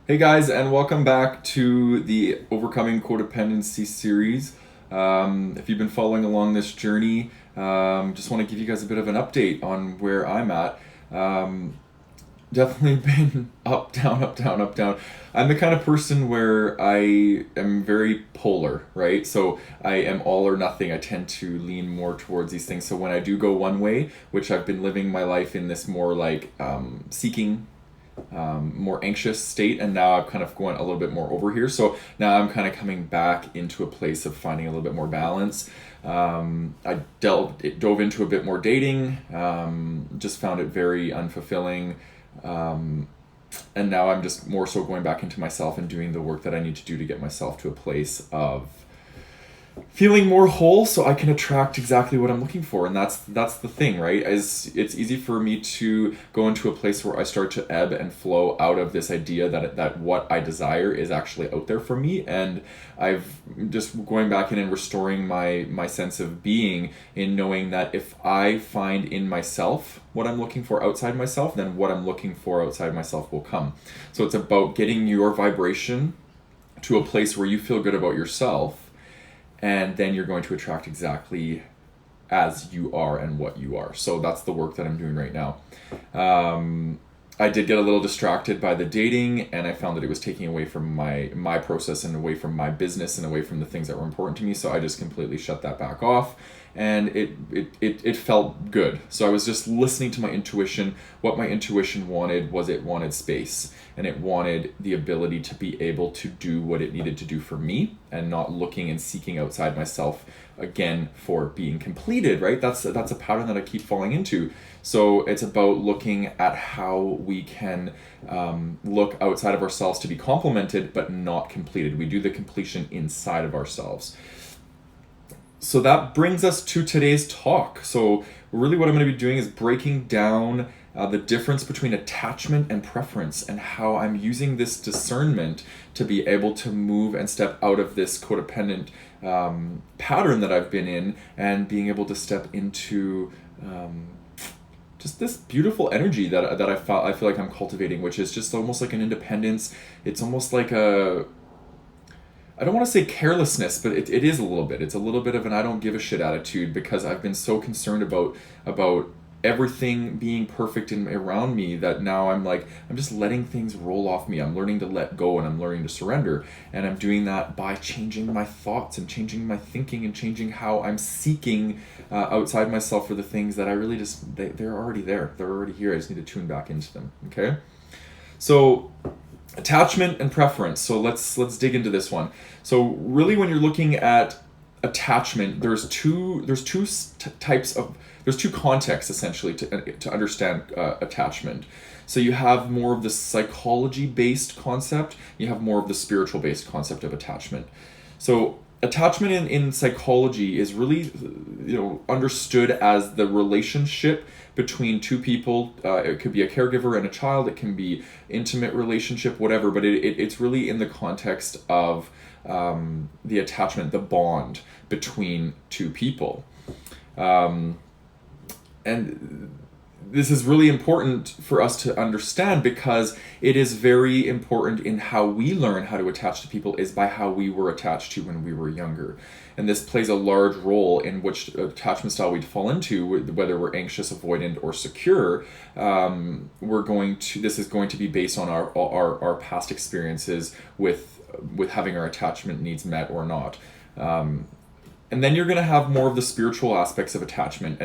Hey guys, and welcome back to the Overcoming Codependency series. If you've been following along this journey, just want to give you guys a bit of an update on where I'm at. Um, Definitely been up, down, up, down, up, down. I'm the kind of person where I am very polar, right? So I am all or nothing. I tend to lean more towards these things. So when I do go one way, which I've been living my life in this more like seeking more anxious state, and now I'm kind of going a little bit more over here. So now I'm kind of coming back into a place of finding a little bit more balance. I dove into a bit more dating, just found it very unfulfilling. And now I'm just more so going back into myself and doing the work that I need to do to get myself to a place of feeling more whole so I can attract exactly what I'm looking for. And that's the thing, right? Is it's easy for me to go into a place where I start to ebb and flow out of this idea that what I desire is actually out there for me. And I've just going back in and restoring my sense of being in knowing that if I find in myself what I'm looking for outside myself, then what I'm looking for outside myself will come. So it's about getting your vibration to a place where you feel good about yourself, and then you're going to attract exactly as you are and what you are. So that's the work that I'm doing right now. I did get a little distracted by the dating, and I found that it was taking away from my process and away from my business and away from the things that were important to me. So I just completely shut that back off, and it felt good. So I was just listening to my intuition. What my intuition wanted was it wanted space, and it wanted the ability to be able to do what it needed to do for me, and not looking and seeking outside myself again for being completed, right? That's a pattern that I keep falling into. So it's about looking at how we can look outside of ourselves to be complemented but not completed. We do the completion inside of ourselves. So that brings us to today's talk. So really what I'm going to be doing is breaking down the difference between attachment and preference, and how I'm using this discernment to be able to move and step out of this codependent pattern that I've been in, and being able to step into just this beautiful energy that I feel like I'm cultivating, which is just almost like an independence. It's almost like I don't want to say carelessness, but it is a little bit. It's a little bit of an I don't give a shit attitude, because I've been so concerned about everything being perfect around me, that now I'm just letting things roll off me. I'm learning to let go, and I'm learning to surrender, and I'm doing that by changing my thoughts and changing my thinking and changing how I'm seeking outside myself for the things that I really they're already there. They're already here. I just need to tune back into them. Okay, so attachment and preference. So let's dig into this one. So really, when you're looking at attachment, there's two types of there's two contexts essentially to understand attachment. So you have more of the psychology based concept, you have more of the spiritual based concept of attachment. So attachment in psychology is really understood as the relationship between two people. It could be a caregiver and a child, it can be intimate relationship, whatever, but it's really in the context of the attachment, the bond between two people. And this is really important for us to understand, because it is very important in how we learn how to attach to people is by how we were attached to when we were younger. And this plays a large role in which attachment style we fall into, whether we're anxious, avoidant, or secure. This is going to be based on our past experiences with having our attachment needs met or not. And then you're going to have more of the spiritual aspects of attachment,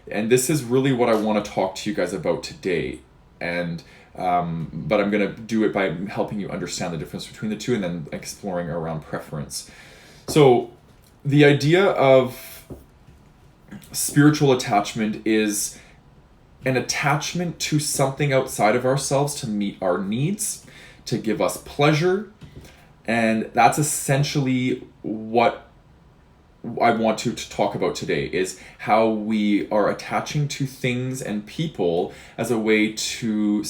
and this is really what I want to talk to you guys about today. And but I'm going to do it by helping you understand the difference between the two, and then exploring around preference. So the idea of spiritual attachment is an attachment to something outside of ourselves to meet our needs, to give us pleasure, and that's essentially what I want to talk about today, is how we are attaching to things and people as a way to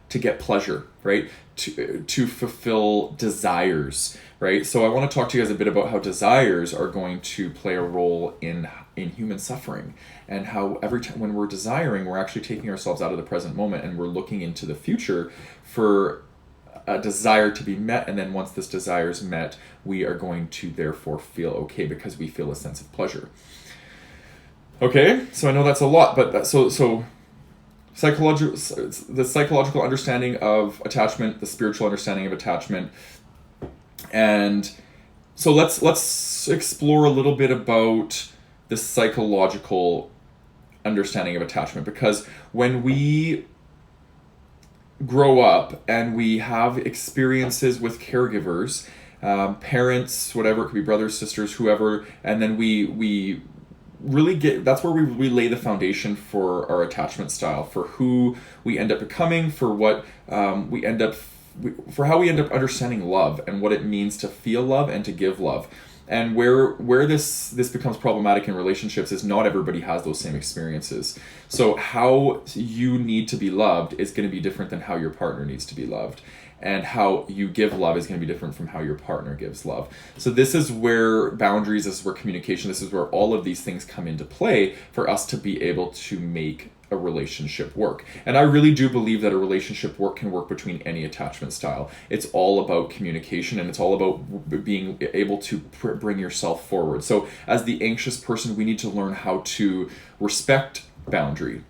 get pleasure, right? To fulfill desires, right? So I want to talk to you guys a bit about how desires are going to play a role in human suffering, and how every time when we're desiring, we're actually taking ourselves out of the present moment, and we're looking into the future for a desire to be met, and then once this desire is met, we are going to therefore feel okay because we feel a sense of pleasure. Okay, so I know that's a lot, but the psychological understanding of attachment, the spiritual understanding of attachment, and so let's explore a little bit about the psychological understanding of attachment, because when we grow up and we have experiences with caregivers, parents, whatever, it could be brothers, sisters, whoever, and then we really that's where we lay the foundation for our attachment style, for who we end up becoming, for what for how we end up understanding love and what it means to feel love and to give love. And where this becomes problematic in relationships is not everybody has those same experiences. So how you need to be loved is going to be different than how your partner needs to be loved. And how you give love is going to be different from how your partner gives love. So this is where boundaries, this is where communication, this is where all of these things come into play for us to be able to make a relationship work. And I really do believe that a relationship can work between any attachment style. It's all about communication, and it's all about being able to bring yourself forward. So as the anxious person, we need to learn how to respect boundary.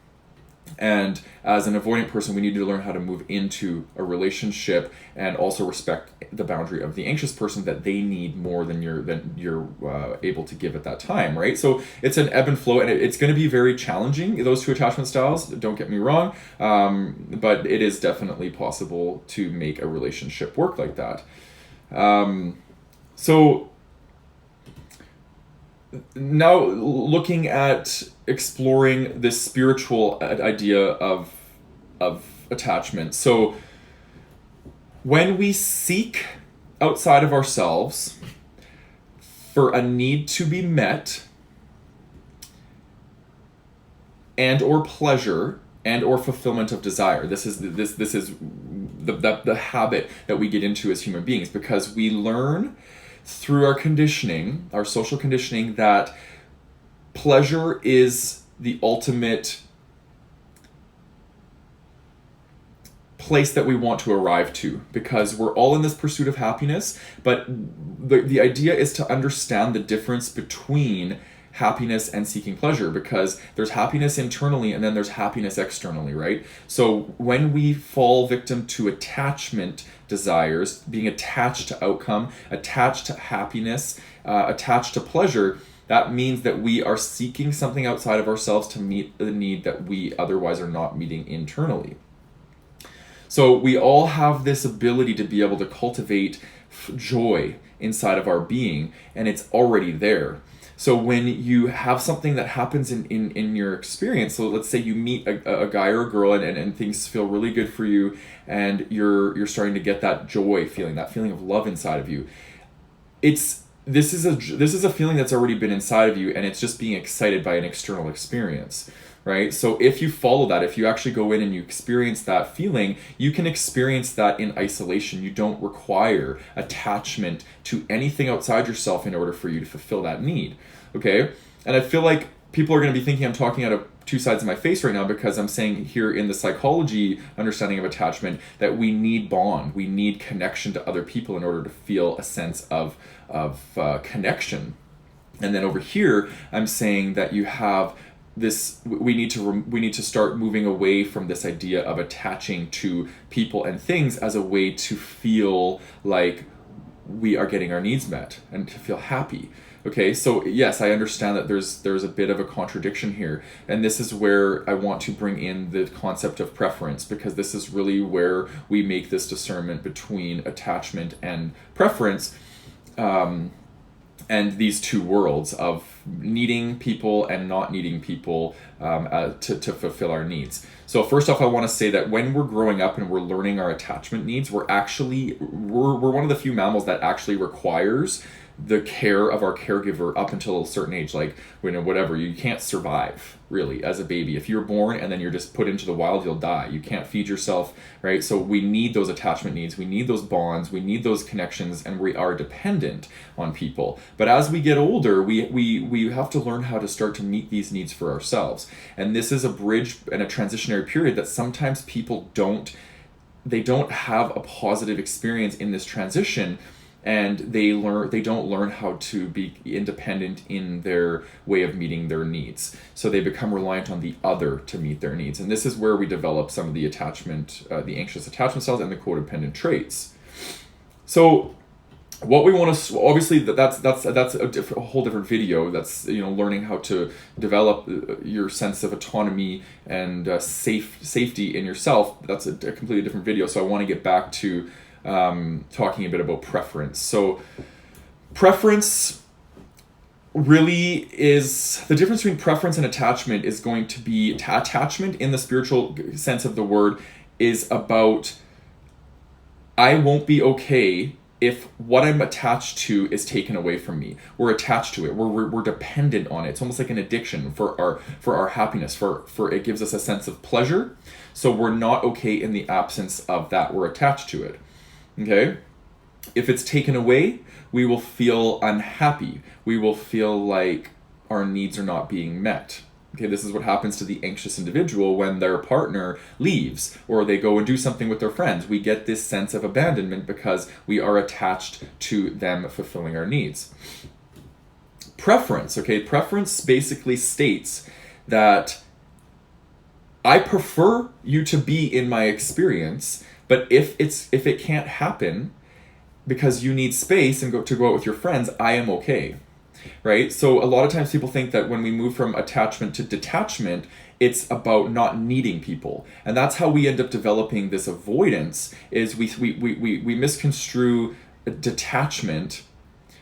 And as an avoidant person, we need to learn how to move into a relationship and also respect the boundary of the anxious person, that they need more than you're able to give at that time, right? So it's an ebb and flow, and it's going to be very challenging, those two attachment styles, don't get me wrong, but it is definitely possible to make a relationship work like that. So now looking at exploring this spiritual idea of attachment. So when we seek outside of ourselves for a need to be met, and or pleasure, and or fulfillment of desire, this is the habit that we get into as human beings, because we learn through our conditioning, our social conditioning, that pleasure is the ultimate place that we want to arrive to, because we're all in this pursuit of happiness, but the idea is to understand the difference between happiness and seeking pleasure, because there's happiness internally and then there's happiness externally, right? So when we fall victim to attachment desires, being attached to outcome, attached to happiness, attached to pleasure, that means that we are seeking something outside of ourselves to meet the need that we otherwise are not meeting internally. So we all have this ability to be able to cultivate joy inside of our being, and it's already there. So when you have something that happens in your experience, so let's say you meet a guy or a girl, and things feel really good for you, and you're starting to get that joy feeling, that feeling of love inside of you. This is a feeling that's already been inside of you, and it's just being excited by an external experience, right? So if you follow that, if you actually go in and you experience that feeling, you can experience that in isolation. You don't require attachment to anything outside yourself in order for you to fulfill that need, okay? And I feel like people are going to be thinking I'm talking out of two sides of my face right now, because I'm saying here in the psychology understanding of attachment that we need bond, we need connection to other people in order to feel a sense of connection. And then over here, I'm saying that you have this, we need to start moving away from this idea of attaching to people and things as a way to feel like we are getting our needs met and to feel happy. Okay, so yes, I understand that there's a bit of a contradiction here, and this is where I want to bring in the concept of preference, because this is really where we make this discernment between attachment and preference, and these two worlds of needing people and not needing people to fulfill our needs. So first off, I want to say that when we're growing up and we're learning our attachment needs, we're one of the few mammals that actually requires the care of our caregiver up until a certain age. Like, whatever, you can't survive really as a baby. If you're born and then you're just put into the wild, you'll die. You can't feed yourself, right? So we need those attachment needs, we need those bonds, we need those connections, and we are dependent on people. But as we get older, we have to learn how to start to meet these needs for ourselves. And this is a bridge and a transitionary period that sometimes people don't they don't have a positive experience in this transition, and they don't learn how to be independent in their way of meeting their needs. So they become reliant on the other to meet their needs. And this is where we develop some of the the anxious attachment styles and the codependent traits. So what we want to, obviously that's a whole different video. That's, learning how to develop your sense of autonomy and safety in yourself. That's a completely different video. So I want to get back to talking a bit about preference. So preference really is, the difference between preference and attachment is going to be, attachment in the spiritual sense of the word is about, I won't be okay if what I'm attached to is taken away from me. We're attached to it. We're dependent on it. It's almost like an addiction for our happiness. For it gives us a sense of pleasure. So we're not okay in the absence of that. We're attached to it. Okay? If it's taken away, we will feel unhappy. We will feel like our needs are not being met. Okay, this is what happens to the anxious individual when their partner leaves or they go and do something with their friends. We get this sense of abandonment because we are attached to them fulfilling our needs. Preference, okay? Preference basically states that I prefer you to be in my experience, but if it can't happen because you need space and to go out with your friends, I am okay. Right? So a lot of times people think that when we move from attachment to detachment, it's about not needing people. And that's how we end up developing this avoidance, is we misconstrue detachment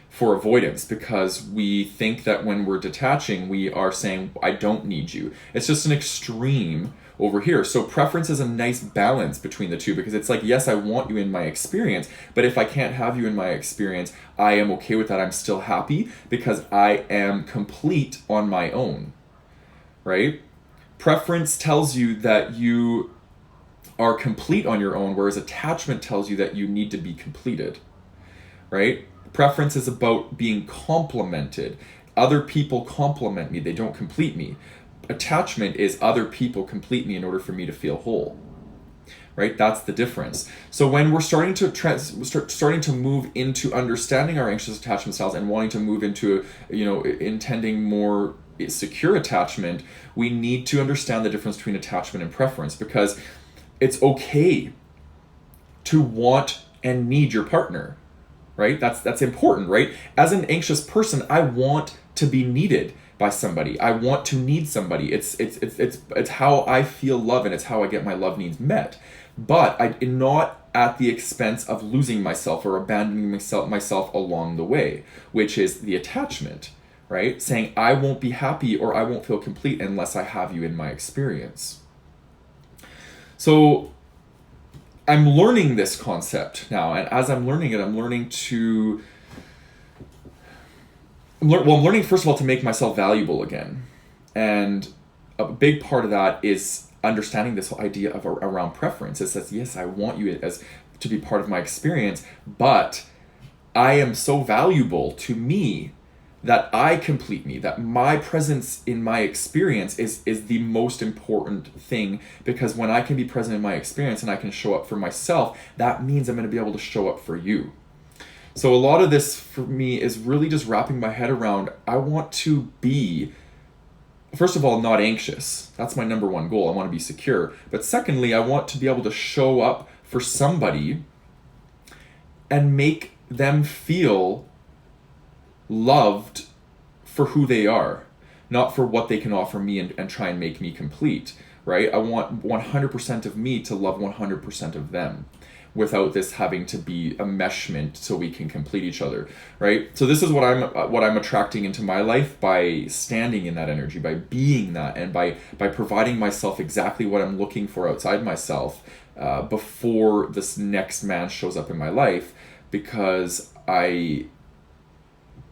for avoidance, because we think that when we're detaching, we are saying, I don't need you. It's just an extreme over here. So preference is a nice balance between the two, because it's like, yes, I want you in my experience, but if I can't have you in my experience, I am okay with that. I'm still happy because I am complete on my own, right? Preference tells you that you are complete on your own, whereas attachment tells you that you need to be completed, right? Preference is about being complemented. Other people complement me, they don't complete me. Attachment is other people complete me in order for me to feel whole, right? That's the difference. So when we're starting to move into understanding our anxious attachment styles and wanting to move into, intending more secure attachment, we need to understand the difference between attachment and preference, because it's okay to want and need your partner, right? That's important, right? As an anxious person, I want to be needed by somebody. I want to need somebody. It's how I feel love, and it's how I get my love needs met. But not at the expense of losing myself or abandoning myself along the way, which is the attachment, right? Saying I won't be happy or I won't feel complete unless I have you in my experience. So I'm learning this concept now, and as I'm learning it, I'm learning first of all to make myself valuable again. And a big part of that is understanding this whole idea of around preference. It says, yes, I want you to be part of my experience, but I am so valuable to me that I complete me, that my presence in my experience is the most important thing, because when I can be present in my experience and I can show up for myself, that means I'm going to be able to show up for you. So a lot of this for me is really just wrapping my head around, I want to be, first of all, not anxious. That's my number one goal. I want to be secure. But secondly, I want to be able to show up for somebody and make them feel loved for who they are, not for what they can offer me and try and make me complete, right? I want 100% of me to love 100% of them, without this having to be a meshment so we can complete each other, right? So this is what I'm attracting into my life by standing in that energy, by being that, and by providing myself exactly what I'm looking for outside myself before this next man shows up in my life, because I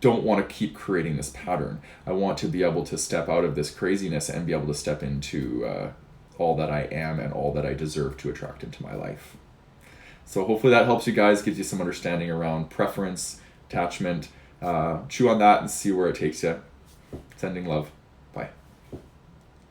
don't want to keep creating this pattern. I want to be able to step out of this craziness and be able to step into all that I am and all that I deserve to attract into my life. So hopefully that helps you guys, gives you some understanding around preference, attachment. Chew on that and see where it takes you. Sending love.